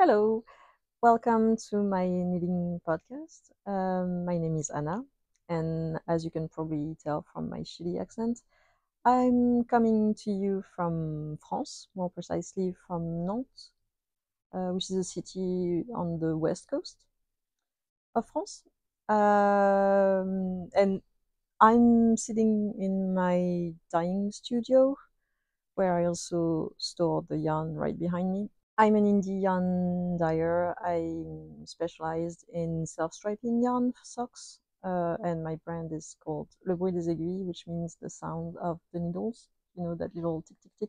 Hello, welcome to my knitting podcast. My name is Anna, and as you can probably tell from my Chili accent, I'm coming to you from France, more precisely from Nantes, which is a city on the west coast of France. And I'm sitting in my dyeing studio, where I also store the yarn right behind me. I'm an indie yarn dyer. I'm specialized in self-striping yarn for socks, and my brand is called Le Bruit des Aiguilles, which means the sound of the needles. You know, that little tick tick tick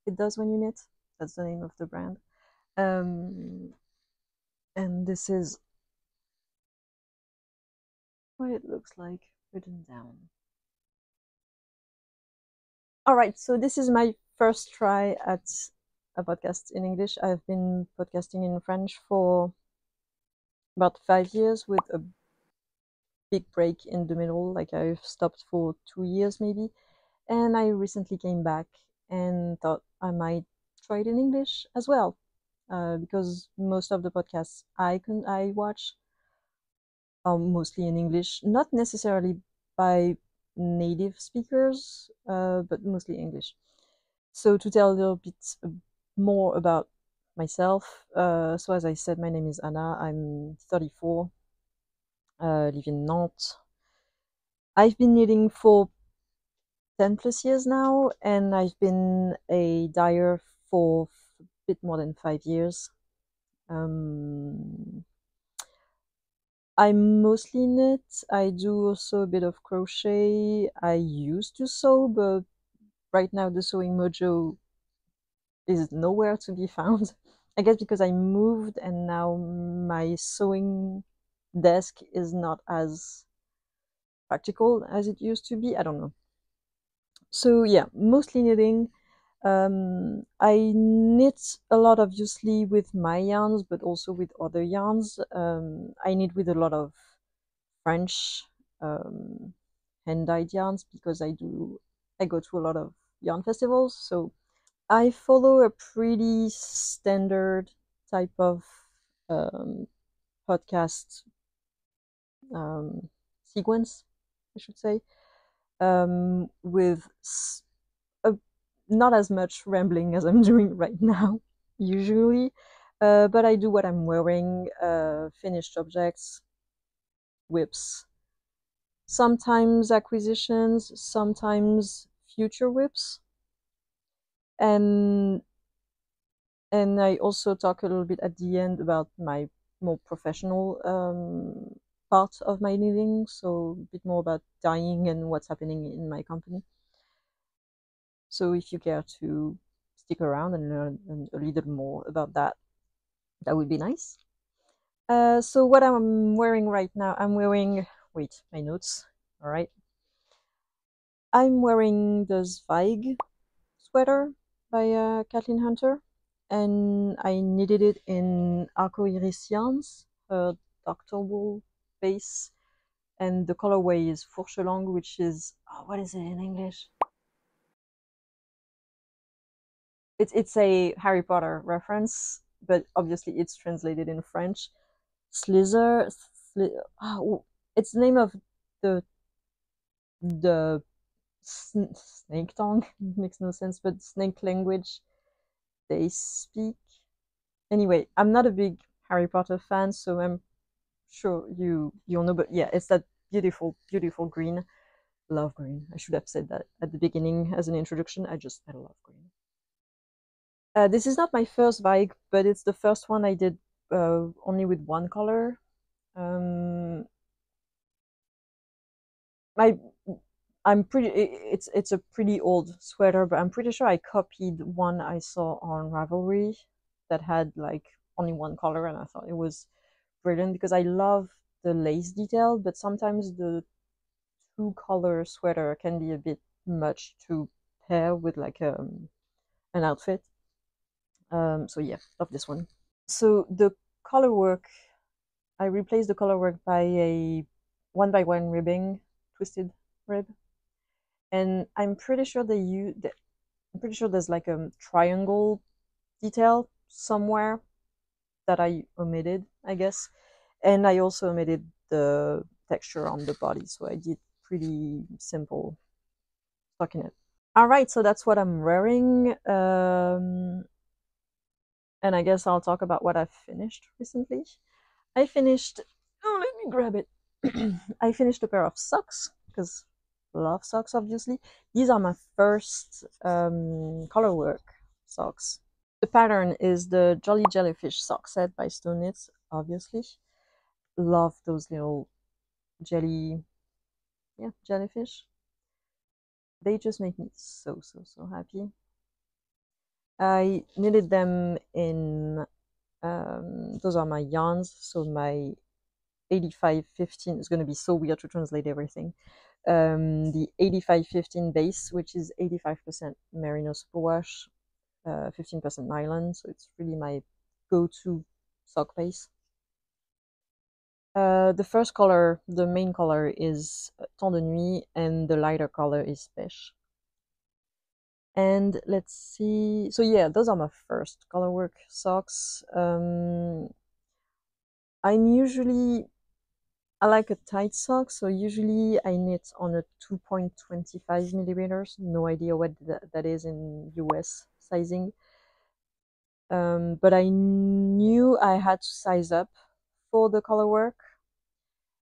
it does when you knit. That's the name of the brand. Um, and this is what it looks like written down. All right, so this is my first try at a podcast in English. I've been podcasting in French for about 5 years with a big break in the middle. Like I've stopped for 2 years maybe, and I recently came back and thought I might try it in English as well, because most of the podcasts I watch are mostly in English, not necessarily by native speakers, but mostly English. So to tell a little bit more about myself, so as I said, my name is Anna. I'm 34, live in Nantes. I've been knitting for 10 plus years now, and I've been a dyer for a bit more than 5 years. I mostly knit. I do also a bit of crochet. I used to sew, but right now the sewing mojo is nowhere to be found. I guess because I moved and now my sewing desk is not as practical as it used to be. I don't know. So yeah, mostly knitting. I knit a lot, obviously, with my yarns, but also with other yarns. I knit with a lot of French hand-dyed yarns because I go to a lot of yarn festivals. So I follow a pretty standard type of um, podcast sequence, I should say, with a, not as much rambling as I'm doing right now, usually. But I do what I'm wearing, finished objects, whips, sometimes acquisitions, sometimes future whips. And I also talk a little bit at the end about my more professional part of my knitting, so a bit more about dyeing and what's happening in my company. So if you care to stick around and learn a little more about that, that would be nice. So what I'm wearing right now, I'm wearing, wait, my notes, all right. I'm wearing the Zweig sweater by Kathleen Hunter, and I knitted it in Arcoiris yarns, Dr. Wool base, and the colorway is Fourchelangue, which is, oh, what is it in English? It's a Harry Potter reference, but obviously it's translated in French. Slither, oh, it's the name of the the snake tongue. Makes no sense, but snake language they speak. Anyway, I'm not a big Harry Potter fan, so I'm sure you'll know. But yeah, it's that beautiful, beautiful green. Love green. I should have said that at the beginning as an introduction. I love green. This is not my first Zweig, but it's the first one I did only with one color. Um, my I'm pretty. It's a pretty old sweater, but I'm pretty sure I copied one I saw on Ravelry that had like only one color, and I thought it was brilliant because I love the lace detail, but sometimes the two-color sweater can be a bit much to pair with like an outfit. So yeah, love this one. So the color work, I replaced the color work by a one by one ribbing, twisted rib, and I'm pretty sure I'm pretty sure there's like a triangle detail somewhere that I omitted, I guess. And I also omitted the texture on the body, so I did pretty simple stockinette. All right, so that's what I'm wearing. And I guess I'll talk about what I've finished recently. I finished, oh, let me grab it. I finished a pair of socks, because I love socks, obviously. These are my first colorwork socks. The pattern is the Jolly Jellyfish sock set by Stone Knits, obviously. Love those little jellyfish. They just make me so happy. I knitted them in, those are my yarns, so my 85-15 is going to be so weird to translate everything. The 85-15 base, which is 85% merino superwash, 15% nylon, so it's really my go-to sock base. The first color, the main color, is Tant de nuits, and the lighter color is Peche. And let's see, so yeah, those are my first colorwork socks. I like a tight sock, so usually I knit on a 2.25 millimeters. No idea what that is in US sizing. But I knew I had to size up for the colorwork,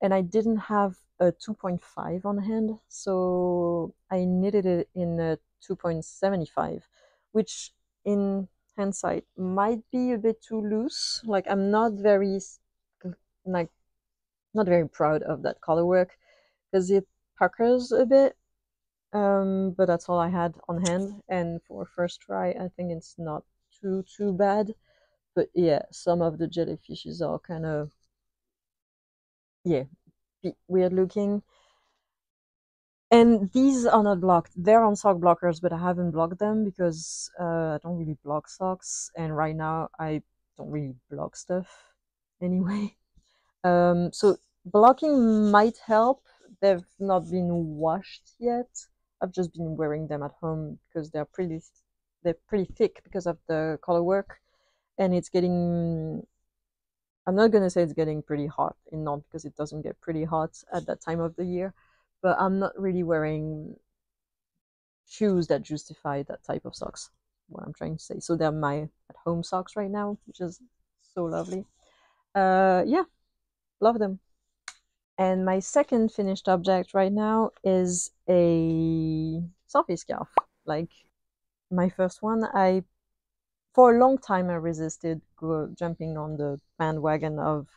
and I didn't have a 2.5 on hand, so I knitted it in a 2.75, which in hindsight might be a bit too loose. Like, I'm not very proud of that colorwork because it puckers a bit. But that's all I had on hand, and for first try, I think it's not too bad. But yeah, some of the jellyfishes are kind of, yeah, weird looking. And these are not blocked. They're on sock blockers, but I haven't blocked them because I don't really block socks, and right now I don't really block stuff anyway. So blocking might help. They've not been washed yet. I've just been wearing them at home because they're pretty thick because of the color work, and it's getting, I'm not gonna say it's getting pretty hot in Nantes because it doesn't get pretty hot at that time of the year, but I'm not really wearing shoes that justify that type of socks. What I'm trying to say. So they're my at-home socks right now, which is so lovely. Yeah, love them. And my second finished object right now is a Sophie scarf. Like my first one, for a long time I resisted jumping on the bandwagon of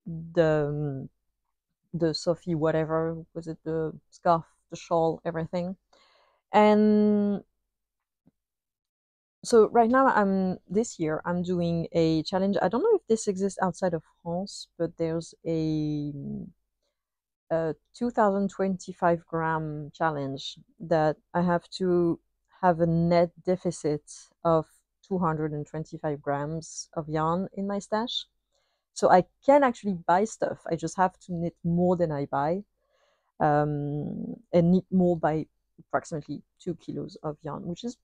the Sophie whatever, was it the scarf, the shawl, everything. And so right now this year I'm doing a challenge. I don't know if this exists outside of France, but there's a 2025 gram challenge that I have to have a net deficit of 225 grams of yarn in my stash. So I can actually buy stuff. I just have to knit more than I buy, and knit more by approximately 2 kilos of yarn, which is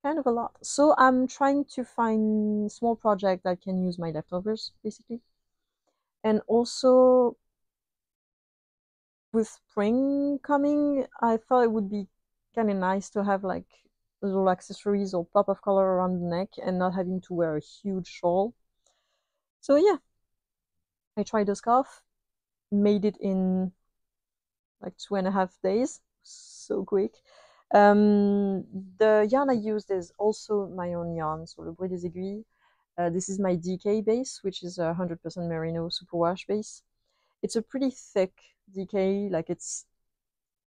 kind of a lot. So I'm trying to find small project that can use my leftovers, basically. And also, with spring coming, I thought it would be kind of nice to have like little accessories or pop of color around the neck and not having to wear a huge shawl. So yeah, I tried the scarf, made it in like 2.5 days, so quick. The yarn I used is also my own yarn, so Le Bruit des Aiguilles. This is my DK base, which is a 100% merino superwash base. It's a pretty thick DK, like it's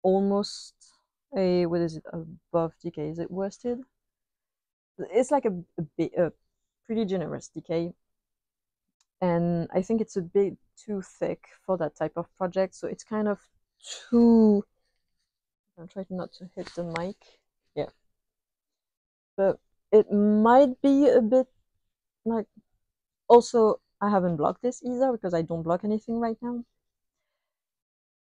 almost a, what is it, above DK? Is it worsted? It's like a pretty generous DK. And I think it's a bit too thick for that type of project, so it's kind of too, I'm trying not to hit the mic. Yeah. But it might be a bit like, also I haven't blocked this either because I don't block anything right now.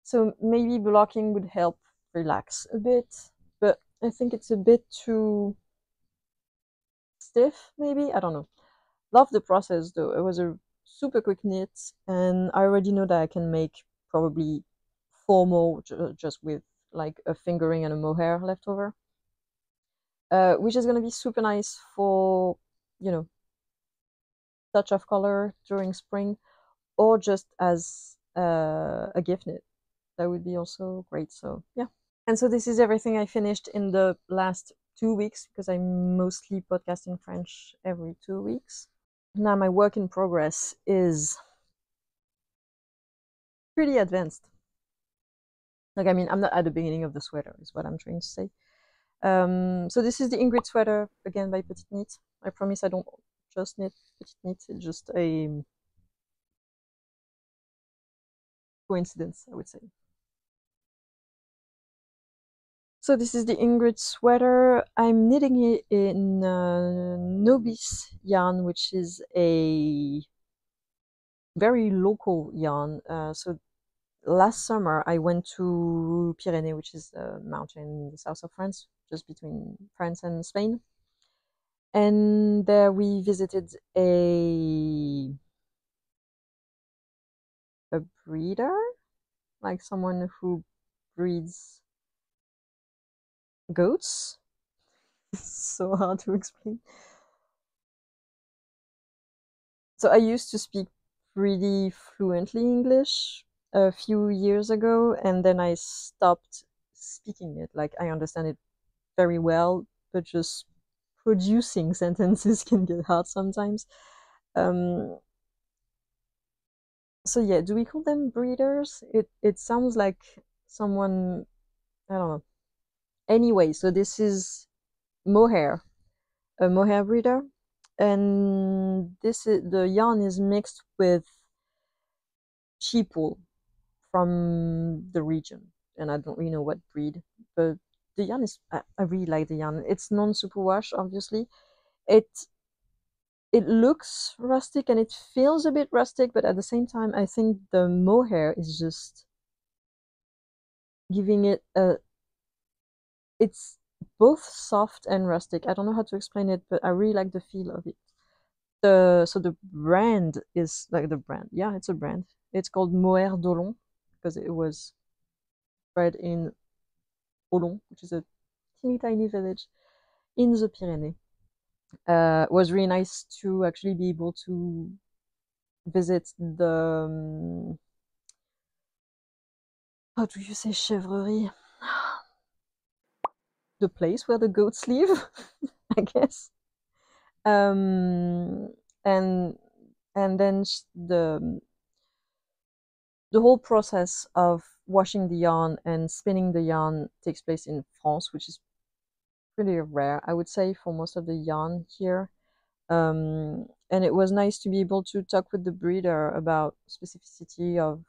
So maybe blocking would help relax a bit, but I think it's a bit too stiff, maybe? I don't know. Love the process though. It was a super quick knit, and I already know that I can make probably 4 more just with like a fingering and a mohair left over, which is going to be super nice for, you know, touch of color during spring, or just as a gift knit. That would be also great. So yeah. And so this is everything I finished in the last 2 weeks, because I mostly podcast in French every 2 weeks. Now my work in progress is pretty advanced. Like, I mean, I'm not at the beginning of the sweater, is what I'm trying to say. So this is the Ingrid sweater, again by Petite Knit. I promise I don't just knit Petite Knit, it's just a coincidence, I would say. So this is the Ingrid sweater. I'm knitting it in Nobis yarn, which is a very local yarn. So last summer I went to Pyrenees, which is a mountain in the south of France, just between France and Spain. And there we visited a breeder, like someone who breeds goats. It's so hard to explain. So I used to speak pretty fluently English a few years ago, and then I stopped speaking it. Like, I understand it very well, but just producing sentences can get hard sometimes. So yeah, do we call them breeders? It sounds like someone, I don't know. Anyway, so this is Mohair, a Mohair breeder, and this is the yarn is mixed with sheep wool from the region, and I don't really know what breed, but the yarn is I really like the yarn. It's non-superwash, obviously. It it looks rustic and it feels a bit rustic, but at the same time, I think the mohair is just giving it a. It's both soft and rustic. I don't know how to explain it, but I really like the feel of it. So the brand is like the brand. Yeah, it's a brand. It's called Mohair d'Olon because it was bred in Olon, which is a teeny tiny village in the Pyrenees. It was really nice to actually be able to visit the how do you say chèvrerie? The place where the goats live, I guess. And then the whole process of washing the yarn and spinning the yarn takes place in France, which is pretty rare, I would say, for most of the yarn here. And it was nice to be able to talk with the breeder about specificity of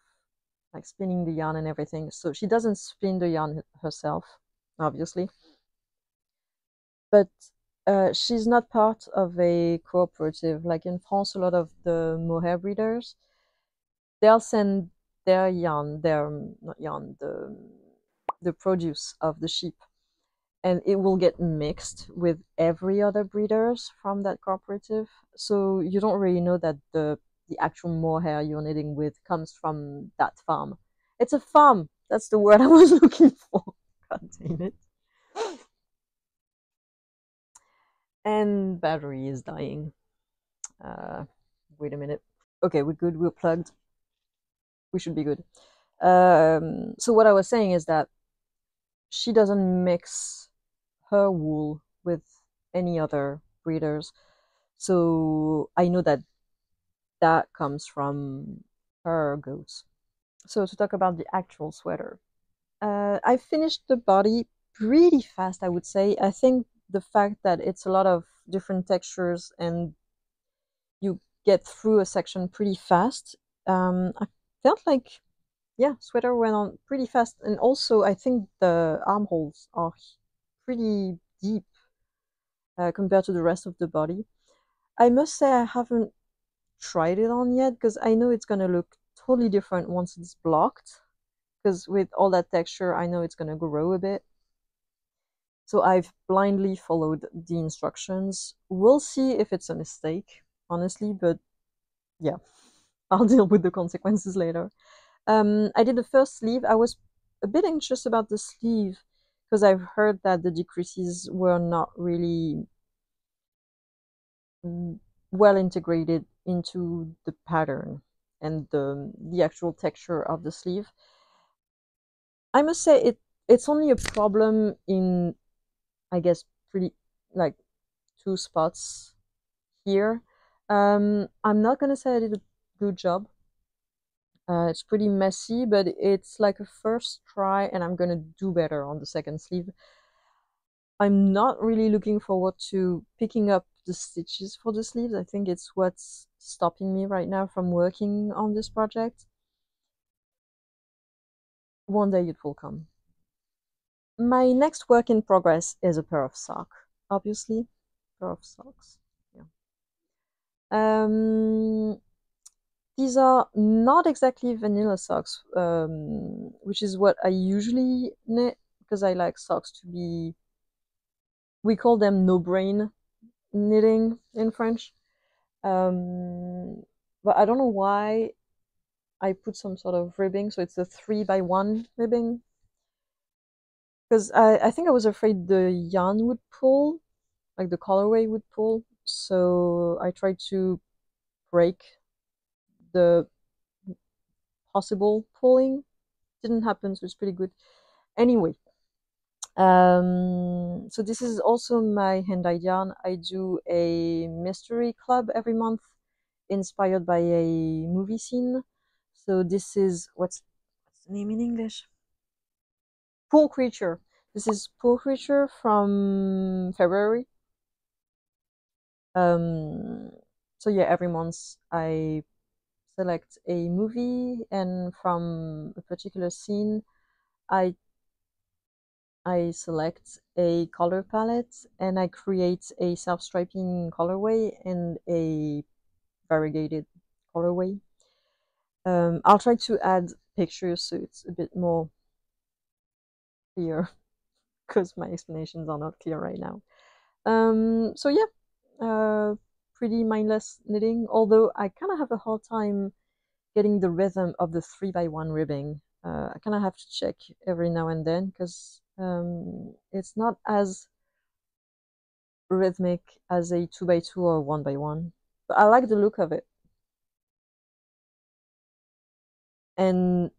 like spinning the yarn and everything. So she doesn't spin the yarn herself, obviously, but she's not part of a cooperative. Like in France, a lot of the mohair breeders, they'll send their yarn, their not yarn, the produce of the sheep, and it will get mixed with every other breeders from that cooperative. So you don't really know that the actual mohair you're knitting with comes from that farm. It's a farm. That's the word I was looking for. God damn it. And battery is dying. Wait a minute. Okay, we're good. We're plugged. We should be good. So what I was saying is that she doesn't mix her wool with any other breeders. So I know that that comes from her goats. So to talk about the actual sweater, I finished the body pretty fast, I would say. I think the fact that it's a lot of different textures and you get through a section pretty fast, I felt like, yeah, sweater went on pretty fast. And also, I think the armholes are pretty deep compared to the rest of the body. I must say I haven't tried it on yet because I know it's gonna look totally different once it's blocked, because with all that texture I know it's gonna grow a bit. So I've blindly followed the instructions. We'll see if it's a mistake, honestly, but yeah, I'll deal with the consequences later. I did the first sleeve. I was a bit anxious about the sleeve because I've heard that the decreases were not really well integrated into the pattern and the actual texture of the sleeve. I must say it's only a problem in, I guess, pretty like 2 spots here. I'm not gonna say I did a good job. It's pretty messy, but it's like a first try, and I'm gonna do better on the second sleeve. I'm not really looking forward to picking up the stitches for the sleeves. I think it's what's stopping me right now from working on this project. One day it will come. My next work in progress is a pair of socks, obviously. Pair of socks. Yeah. These are not exactly vanilla socks, which is what I usually knit because I like socks to be, we call them no-brain knitting in French. But I don't know why I put some sort of ribbing, so it's a 3x1 ribbing. Because I think I was afraid the yarn would pull, like the colorway would pull. So I tried to break the possible pulling. Didn't happen, so it's pretty good. Anyway, so this is also my hand-dyed yarn. I do a mystery club every month inspired by a movie scene. So this is, what's the name in English? Poor Creature. This is Poor Creature from February. So yeah, every month I select a movie, and from a particular scene I select a color palette and I create a self-striping colorway and a variegated colorway. I'll try to add pictures so it's a bit more clear because my explanations are not clear right now. So yeah, pretty mindless knitting, although I kind of have a hard time getting the rhythm of the 3x1 ribbing. I kind of have to check every now and then because it's not as rhythmic as a 2x2 or 1x1, but I like the look of it. And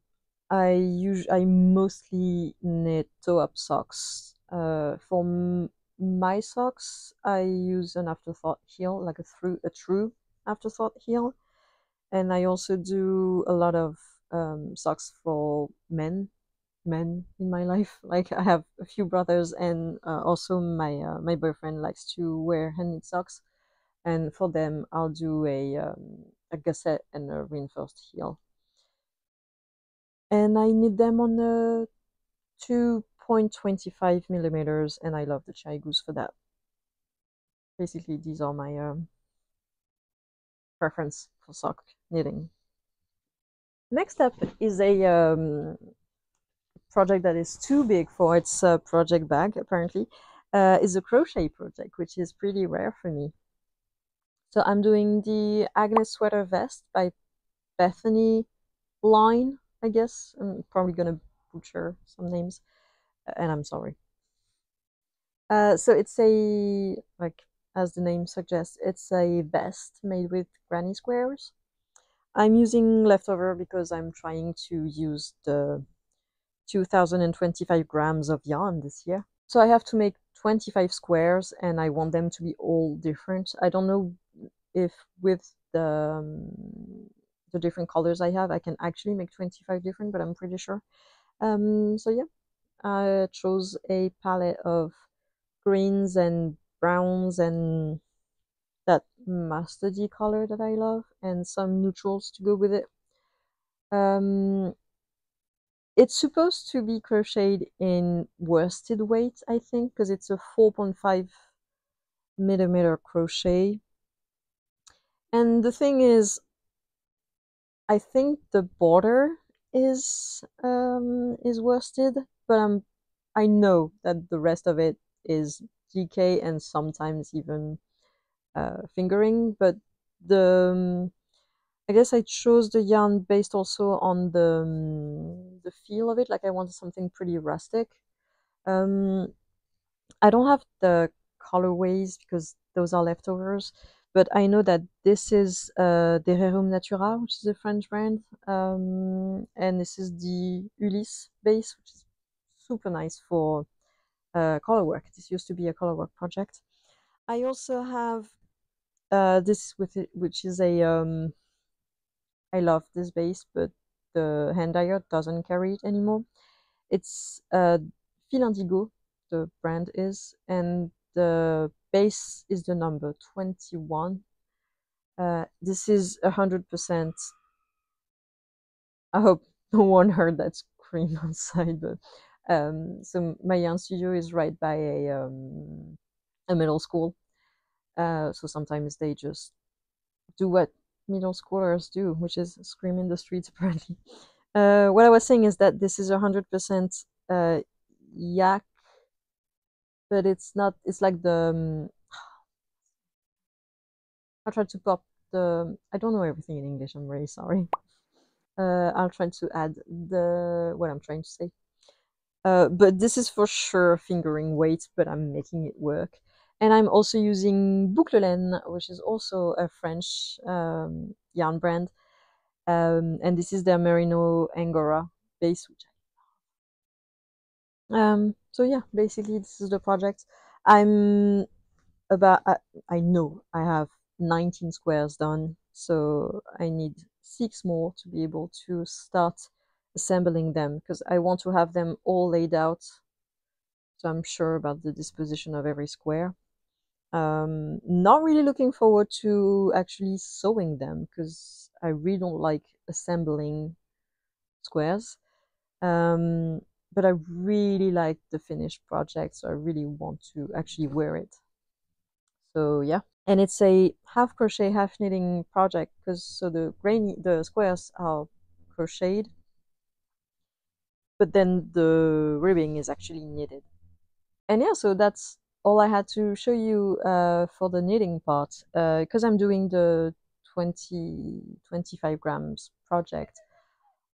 I mostly knit toe-up socks. For my socks, I use an afterthought heel, like a true afterthought heel, and I also do a lot of socks for men in my life. Like I have a few brothers, and also my boyfriend likes to wear hand-knit socks, and for them I'll do a gusset and a reinforced heel. And I knit them on a 2.25 millimeters, and I love the Chai Goose for that. Basically, these are my preference for sock knitting. Next up is a project that is too big for its project bag, apparently. Is a crochet project, which is pretty rare for me. So I'm doing the Agnes sweater vest by Bethany line, I guess. I'm probably gonna butcher some names, and I'm sorry. So it's a, like as the name suggests, it's a vest made with granny squares. I'm using leftover because I'm trying to use the 2025 grams of yarn this year. So I have to make 25 squares, and I want them to be all different. I don't know if with the different colors I have, I can actually make 25 different, but I'm pretty sure. So yeah, I chose a palette of greens and browns and that mustardy color that I love, and some neutrals to go with it. It's supposed to be crocheted in worsted weight, I think, because it's a 4.5 millimeter crochet. And the thing is, I think the border is worsted, but I know that the rest of it is DK and sometimes even fingering, but I guess I chose the yarn based also on the feel of it. Like I wanted something pretty rustic. Um, I don't have the colorways because those are leftovers, but I know that this is the Rerum Natura, which is a French brand, and this is the Ulysse base, which is super nice for color work. This used to be a color work project. I also have this with it, which is a I love this base, but the hand dyer doesn't carry it anymore. It's Fil Indigo, the brand is, and the base is the number 21. This is 100%. I hope no one heard that scream outside, but so my yarn studio is right by a middle school. So sometimes they just do what middle schoolers do, which is scream in the streets, apparently. What I was saying is that this is 100% yak, but it's not. It's like the. I'll try to pop the. I don't know everything in English. I'm very sorry. I'll try to add the what I'm trying to say. But this is for sure fingering weight, but I'm making it work. And I'm also using Bouclelaine, which is also a French yarn brand. And this is their Mérinos-Angora base, which so yeah, basically this is the project. I'm about I know I have 19 squares done, so I need 6 more to be able to start assembling them because I want to have them all laid out, so I'm sure about the disposition of every square. Not really looking forward to actually sewing them because I really don't like assembling squares. But I really like the finished project, so I really want to actually wear it. So yeah, and it's a half crochet, half knitting project because so the squares are crocheted, but then the ribbing is actually knitted. And yeah, so that's all I had to show you for the knitting part because I'm doing the 25 grams project.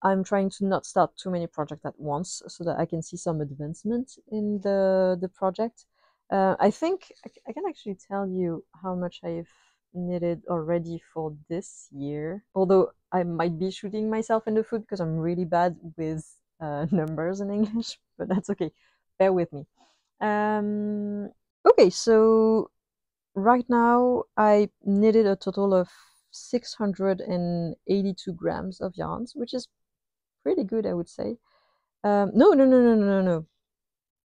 I'm trying to not start too many projects at once so that I can see some advancement in the project. I think I can actually tell you how much I've knitted already for this year. Although I might be shooting myself in the foot because I'm really bad with numbers in English, but that's okay. Bear with me. Okay, so right now I knitted a total of 682 grams of yarns, which is pretty good, I would say. No.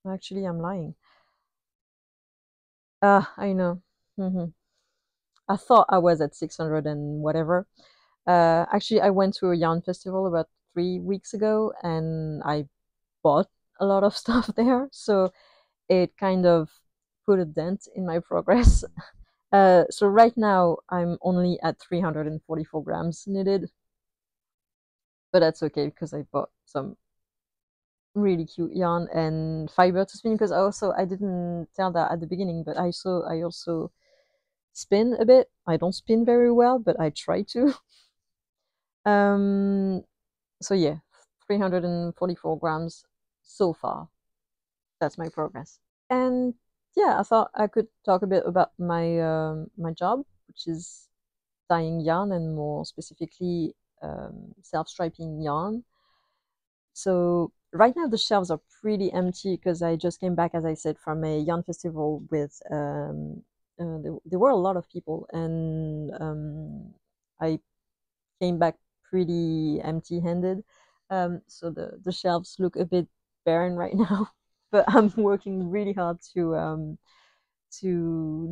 Actually, I'm lying. I know. I thought I was at 600 and whatever. Actually, I went to a yarn festival about 3 weeks ago, and I bought a lot of stuff there, so it kind of put a dent in my progress. So right now, I'm only at 344 grams knitted, but that's okay because I bought some really cute yarn and fiber to spin because I didn't tell that at the beginning, but I also spin a bit. I don't spin very well, but I try to. So yeah, 344 grams so far. That's my progress. And yeah, I thought I could talk a bit about my job, which is dyeing yarn and more specifically self-striping yarn. So right now the shelves are pretty empty because I just came back, as I said, from a yarn festival with there were a lot of people, and I came back pretty empty-handed. So the shelves look a bit barren right now, but I'm working really hard to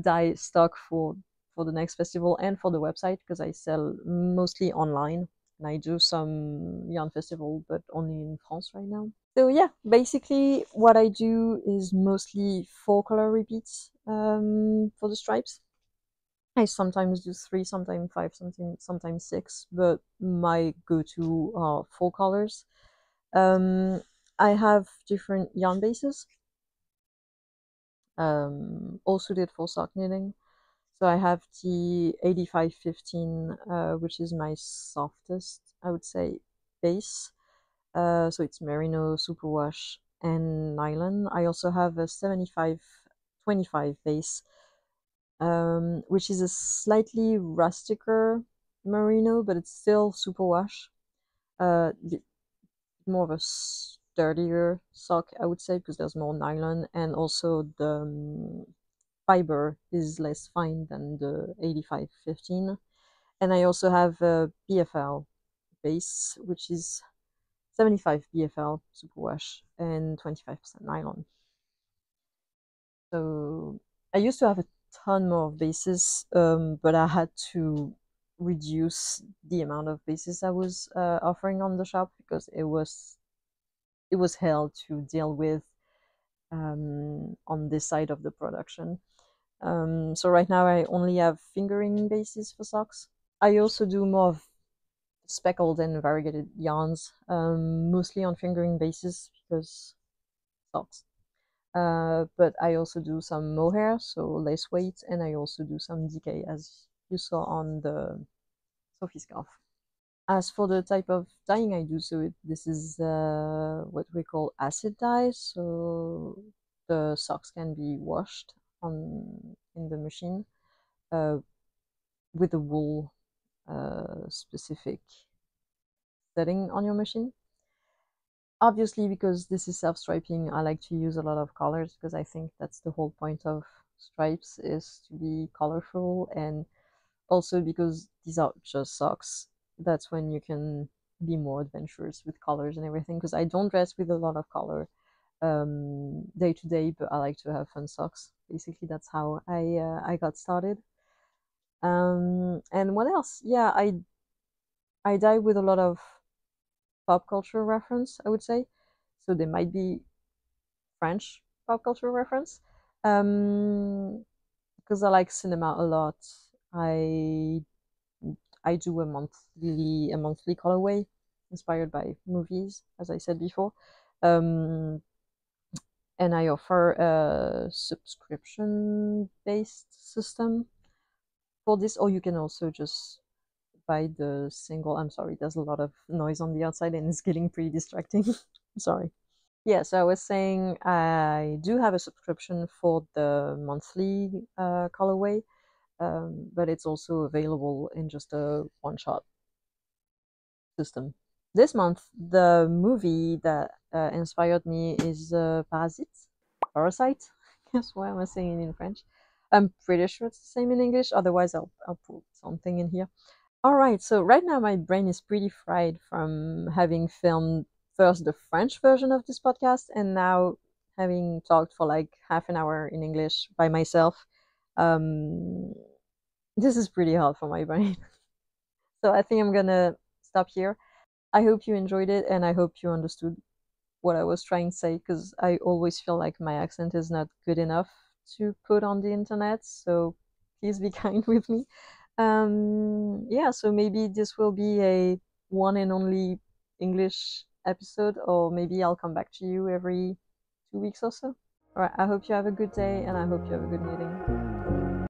dye stock for the next festival and for the website because I sell mostly online. And I do some yarn festival, but only in France right now. So yeah, basically what I do is mostly 4 color repeats for the stripes. I sometimes do 3, sometimes 5, sometimes 6, but my go-to are 4 colors. I have different yarn bases, also did for sock knitting. So I have the 8515, which is my softest, I would say, base. So it's merino, superwash, and nylon. I also have a 7525 base, which is a slightly rusticer merino, but it's still superwash. More of a sturdier sock, I would say, because there's more nylon, and also the fiber is less fine than the 8515. And I also have a BFL base, which is 75 BFL superwash and 25% nylon. So I used to have a ton more of bases, but I had to reduce the amount of bases I was offering on the shop because it was hell to deal with on this side of the production. So right now I only have fingering bases for socks. I also do more of speckled and variegated yarns, mostly on fingering bases because socks. But I also do some mohair, so lace weight, and I also do some decay, as you saw on the Sophie scarf. As for the type of dyeing I do, so this is what we call acid dye. So the socks can be washed in the machine with the wool specific setting on your machine. Obviously, because this is self-striping, I like to use a lot of colors because I think that's the whole point of stripes, is to be colorful, and also because these are just socks, that's when you can be more adventurous with colors and everything, because I don't dress with a lot of color day to day, but I like to have fun socks. Basically, that's how I got started. And what else? Yeah, I dye with a lot of pop culture reference, I would say. So they might be French pop culture reference. Because I like cinema a lot. I I do a monthly colorway inspired by movies, as I said before. And I offer a subscription based system for this, or you can also just buy the single. I'm sorry, there's a lot of noise on the outside and it's getting pretty distracting. Sorry. Yeah, so I was saying I do have a subscription for the monthly colorway, but it's also available in just a one-shot system. This month, the movie that inspired me is Parasite. Guess why am I saying it in French? I'm pretty sure it's the same in English. Otherwise, I'll put something in here. All right, so right now my brain is pretty fried from having filmed first the French version of this podcast and now having talked for like half an hour in English by myself. Um, this is pretty hard for my brain. So I think I'm gonna stop here. I hope you enjoyed it and I hope you understood what I was trying to say, because I always feel like my accent is not good enough to put on the internet. So please be kind with me. Yeah, so maybe this will be a one and only English episode, or maybe I'll come back to you every 2 weeks or so. All right, I hope you have a good day and I hope you have a good meeting.